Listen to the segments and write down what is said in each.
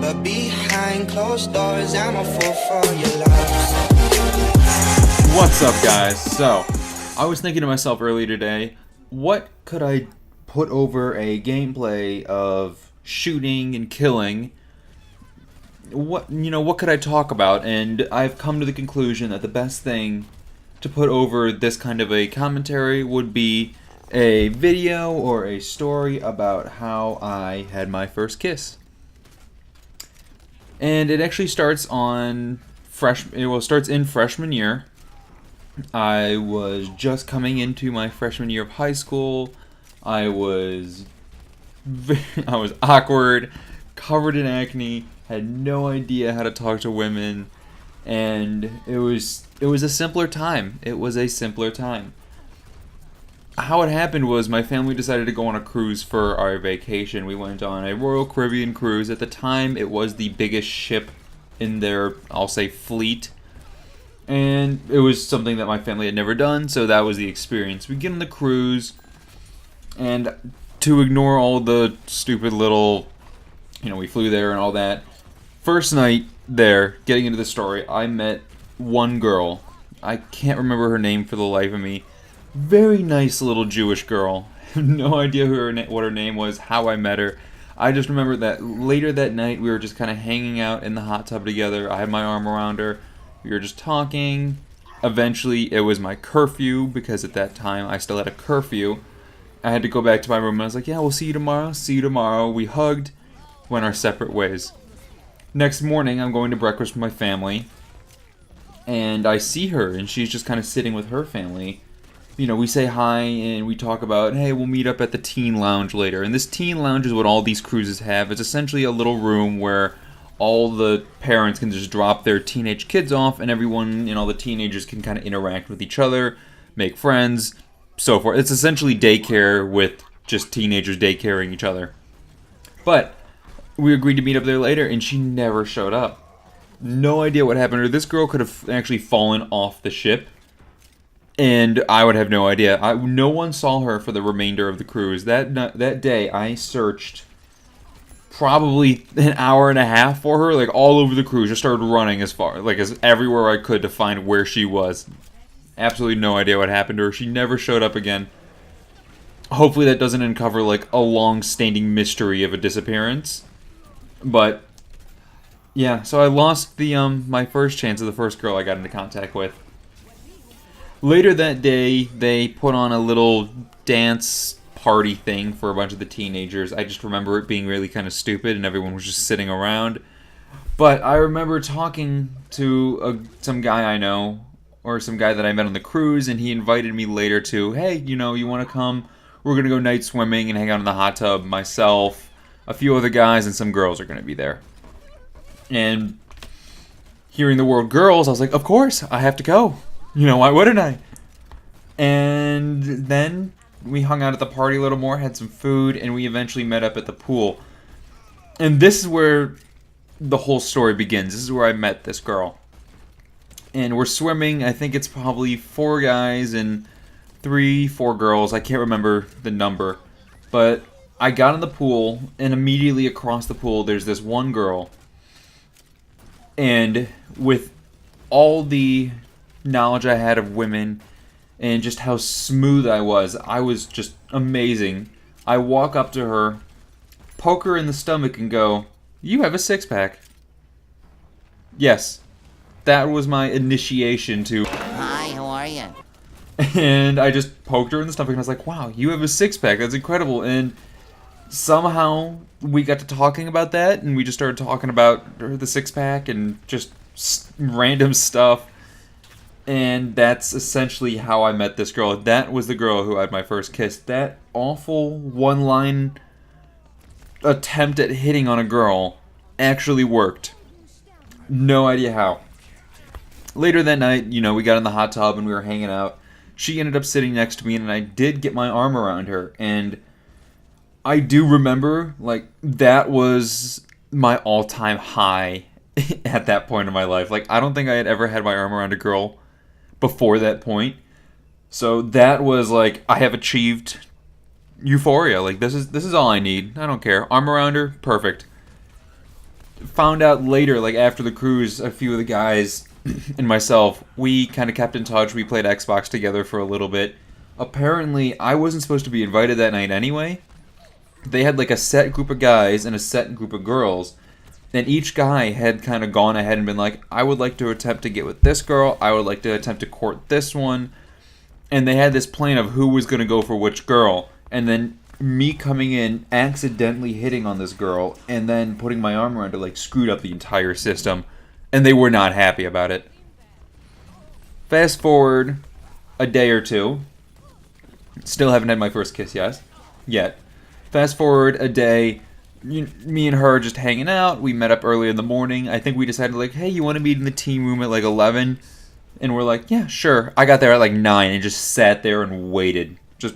but behind closed doors, I'm a fool for your love. What's up, guys? So, I was thinking to myself earlier today, what could I put over a gameplay of shooting and killing? What could I talk about? And I've come to the conclusion that the best thing to put over this kind of a commentary would be a video or a story about how I had my first kiss. And it actually starts starts in freshman year. I was just coming into my freshman year of high school. I was awkward, covered in acne, had no idea how to talk to women, and it was a simpler time. It was a simpler time. How it happened was my family decided to go on a cruise for our vacation. We went on a Royal Caribbean cruise. At the time, it was the biggest ship in their, I'll say, fleet. And it was something that my family had never done, so that was the experience. We get on the cruise, and to ignore all the stupid little, we flew there and all that. First night there, getting into the story, I met one girl. I can't remember her name for the life of me. Very nice little Jewish girl. No idea what her name was, how I met her. I just remember that later that night we were just kind of hanging out in the hot tub together. I had my arm around her. We were just talking. Eventually it was my curfew, because at that time I still had a curfew. I had to go back to my room and I was like, yeah, we'll see you tomorrow. See you tomorrow. We hugged, went our separate ways. Next morning I'm going to breakfast with my family, and I see her, and she's just kind of sitting with her family. We say hi and we talk about, hey, we'll meet up at the teen lounge later. And this teen lounge is what all these cruises have. It's essentially a little room where all the parents can just drop their teenage kids off, and everyone, all the teenagers can kind of interact with each other, make friends, so forth. It's essentially daycare with just teenagers daycaring each other. But we agreed to meet up there later, and she never showed up. No idea what happened to her. This girl could have actually fallen off the ship, and I would have no idea. No one saw her for the remainder of the cruise. That day, I searched probably an hour and a half for her, like all over the cruise. Just started running as everywhere I could to find where she was. Absolutely no idea what happened to her. She never showed up again. Hopefully that doesn't uncover a long-standing mystery of a disappearance. But yeah, so I lost the my first chance of the first girl I got into contact with. Later that day, they put on a little dance party thing for a bunch of the teenagers. I just remember it being really kind of stupid, and everyone was just sitting around. But I remember talking to some guy I know, or some guy that I met on the cruise, and he invited me later to, hey, you want to come? We're going to go night swimming and hang out in the hot tub. Myself, a few other guys, and some girls are going to be there. And hearing the word girls, I was like, of course, I have to go. Why wouldn't I? And then we hung out at the party a little more, had some food, and we eventually met up at the pool. And this is where the whole story begins. This is where I met this girl. And we're swimming. I think it's probably 4 guys and 4 girls. I can't remember the number. But I got in the pool, and immediately across the pool, there's this one girl. And with all the knowledge I had of women and just how smooth I was just amazing. I walk up to her, poke her in the stomach, and go, you have a 6-pack. Yes, that was my initiation to... Hi, how are you? And I just poked her in the stomach, and I was like, wow, you have a 6-pack, that's incredible. And somehow we got to talking about that, and we just started talking about the 6-pack and just random stuff. And that's essentially how I met this girl. That was the girl who had my first kiss. That awful one-line attempt at hitting on a girl actually worked. No idea how. Later that night, we got in the hot tub and we were hanging out. She ended up sitting next to me, and I did get my arm around her. And I do remember, that was my all-time high at that point in my life. I don't think I had ever had my arm around a girl before that point. So that was I have achieved euphoria. This is all I need. I don't care. Arm around her, perfect. found out later, like after the cruise, a few of the guys and myself, we kind of kept in touch. We played Xbox together for a little bit. Apparently, I wasn't supposed to be invited that night anyway. They had like a set group of guys and a set group of girls. And each guy had kind of gone ahead and been like, I would like to attempt to get with this girl. I would like to attempt to court this one. And they had this plan of who was going to go for which girl. And then me coming in, accidentally hitting on this girl, and then putting my arm around her, like, screwed up the entire system. And they were not happy about it. Fast forward a day or two. Still haven't had my first kiss yet. Fast forward a day. Me and her just hanging out. We met up early in the morning. I think we decided, like, hey, you want to meet in the team room at like 11? And we're like, yeah, sure. I got there at like 9 and just sat there and waited. Just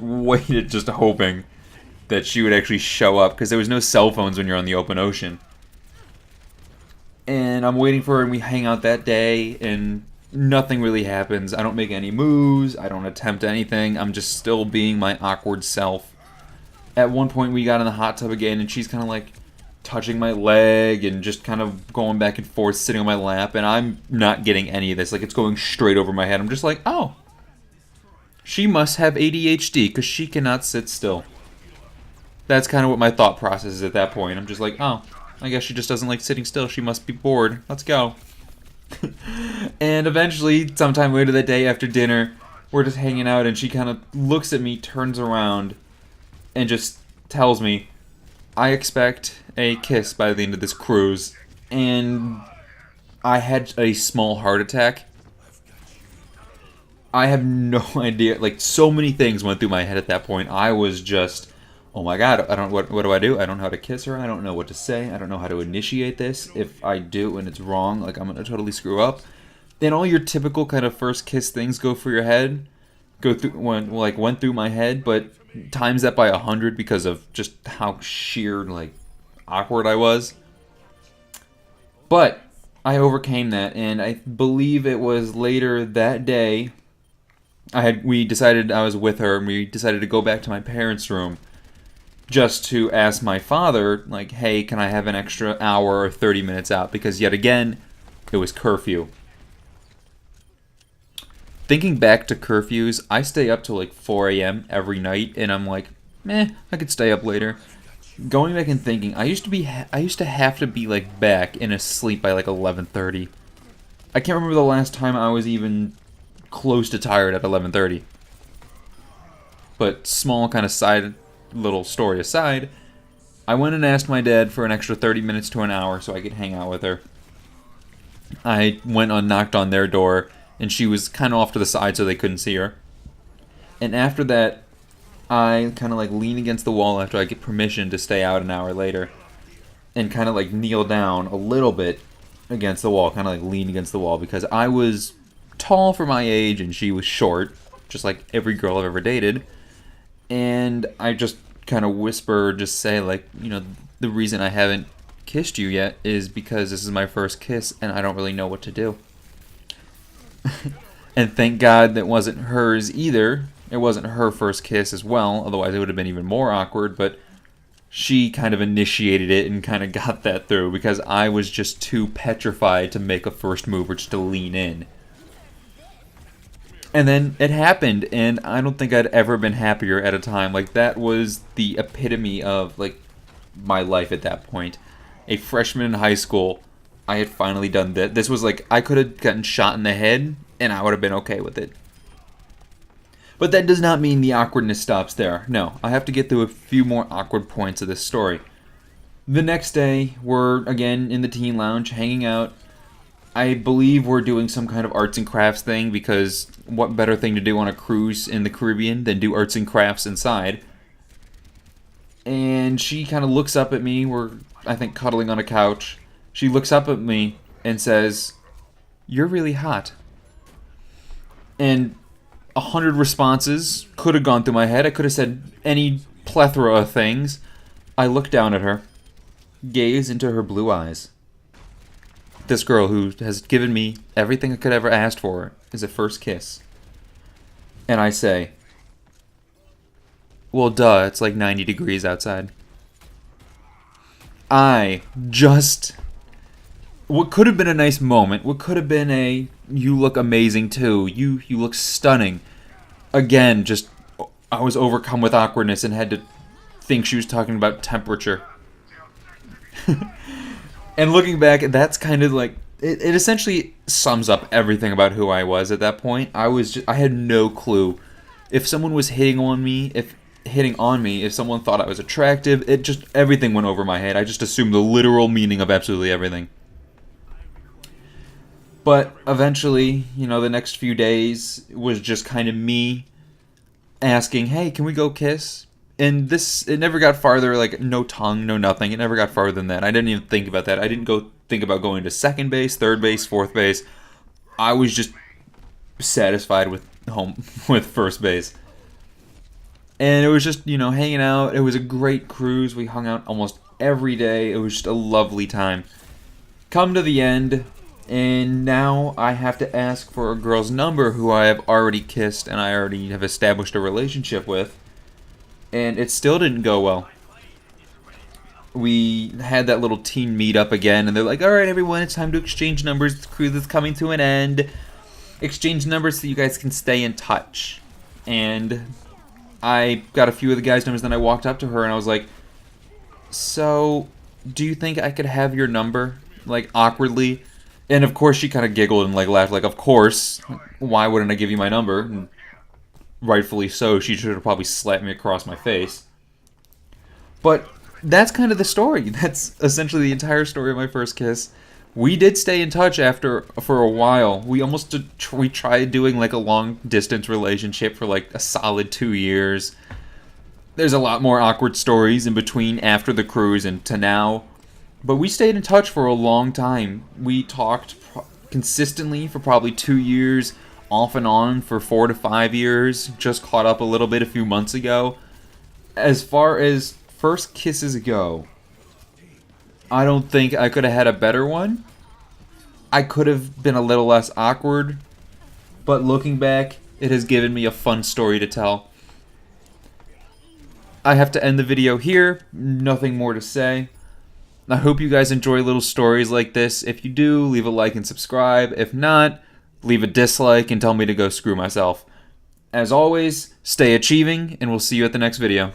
hoping that she would actually show up, because there was no cell phones when you're on the open ocean. And I'm waiting for her, and we hang out that day, and nothing really happens. I don't make any moves. I don't attempt anything. I'm just still being my awkward self. At one point, we got in the hot tub again, and she's kind of like touching my leg and just kind of going back and forth, sitting on my lap, and I'm not getting any of this. Like, it's going straight over my head. I'm just like, oh, she must have ADHD because she cannot sit still. That's kind of what my thought process is at that point. I'm just like, oh, I guess she just doesn't like sitting still. She must be bored. Let's go. And eventually, sometime later that day after dinner, we're just hanging out, and she kind of looks at me, turns around, and just tells me, I expect a kiss by the end of this cruise. And I had a small heart attack. I have no idea. Like, so many things went through my head at that point. I was just, oh my god, what do I do? I don't know how to kiss her. I don't know what to say. I don't know how to initiate this. If I do and it's wrong, like, I'm going to totally screw up. Then all your typical kind of first kiss things go through your head. Went through my head, but times that by 100 because of just how sheer, like, awkward I was. But I overcame that, and I believe it was later that day we decided, I was with her, and we decided to go back to my parents' room just to ask my father, like, hey, can I have an extra hour or 30 minutes out? Because yet again, it was curfew. Thinking back to curfews, I stay up till like 4 a.m. every night, and I'm like, I could stay up later. Going back and thinking, I used to have to be like back and asleep by like 11:30. I can't remember the last time I was even close to tired at 11:30. But small kind of side little story aside, I went and asked my dad for an extra 30 minutes to an hour so I could hang out with her. I went and knocked on their door, and she was kind of off to the side so they couldn't see her. And after that, I kind of like lean against the wall after I get permission to stay out an hour later, and kind of like kneel down a little bit against the wall, kind of like lean against the wall, because I was tall for my age and she was short, just like every girl I've ever dated. And I just kind of whisper, just say, like, the reason I haven't kissed you yet is because this is my first kiss and I don't really know what to do. And thank God that wasn't hers either. It wasn't her first kiss as well, otherwise it would have been even more awkward, but she kind of initiated it and kind of got that through, because I was just too petrified to make a first move or just to lean in. And then it happened, and I don't think I'd ever been happier at a time. Like, that was the epitome of, like, my life at that point. A freshman in high school, I had finally done that. This was like, I could have gotten shot in the head, and I would have been okay with it. But that does not mean the awkwardness stops there. No, I have to get through a few more awkward points of this story. The next day, we're again in the teen lounge, hanging out. I believe we're doing some kind of arts and crafts thing, because what better thing to do on a cruise in the Caribbean than do arts and crafts inside? And she kind of looks up at me. We're, I think, cuddling on a couch. She looks up at me and says, "You're really hot." And 100 responses could have gone through my head. I could have said any plethora of things. I look down at her, gaze into her blue eyes. This girl who has given me everything I could ever ask for is a first kiss. And I say, well, duh, it's like 90 degrees outside. I just what could have been a nice moment, what could have been a you look amazing too, you look stunning. Again, just I was overcome with awkwardness and had to think she was talking about temperature. And looking back, that's kind of like it essentially sums up everything about who I was at that point. I had no clue if someone was hitting on me, if someone thought I was attractive, it just everything went over my head. I just assumed the literal meaning of absolutely everything. But eventually, the next few days was just kind of me asking, "Hey, can we go kiss?" And it never got farther, like no tongue, no nothing. It never got farther than that. I didn't even think about that. I didn't go think about going to second base, third base, fourth base. I was just satisfied with with first base. And it was just, hanging out. It was a great cruise. We hung out almost every day. It was just a lovely time. Come to the end, and now I have to ask for a girl's number who I have already kissed and I already have established a relationship with. And it still didn't go well. We had that little teen meetup again, and they're like, "All right, everyone, it's time to exchange numbers. The cruise is coming to an end. Exchange numbers so you guys can stay in touch." And I got a few of the guys' numbers, then I walked up to her and I was like, "So, do you think I could have your number?" Like, awkwardly. And of course she kind of giggled and laughed, like, "Of course. Why wouldn't I give you my number?" And rightfully so, she should have probably slapped me across my face. But that's kind of the story. That's essentially the entire story of my first kiss. We did stay in touch for a while. We tried doing like a long distance relationship for like a solid 2 years. There's a lot more awkward stories in between after the cruise and to now. But we stayed in touch for a long time. We talked consistently for probably 2 years, off and on for 4 to 5 years. Just caught up a little bit a few months ago. As far as first kisses go, I don't think I could have had a better one. I could have been a little less awkward, but looking back, it has given me a fun story to tell. I have to end the video here. Nothing more to say. I hope you guys enjoy little stories like this. If you do, leave a like and subscribe. If not, leave a dislike and tell me to go screw myself. As always, stay achieving, and we'll see you at the next video.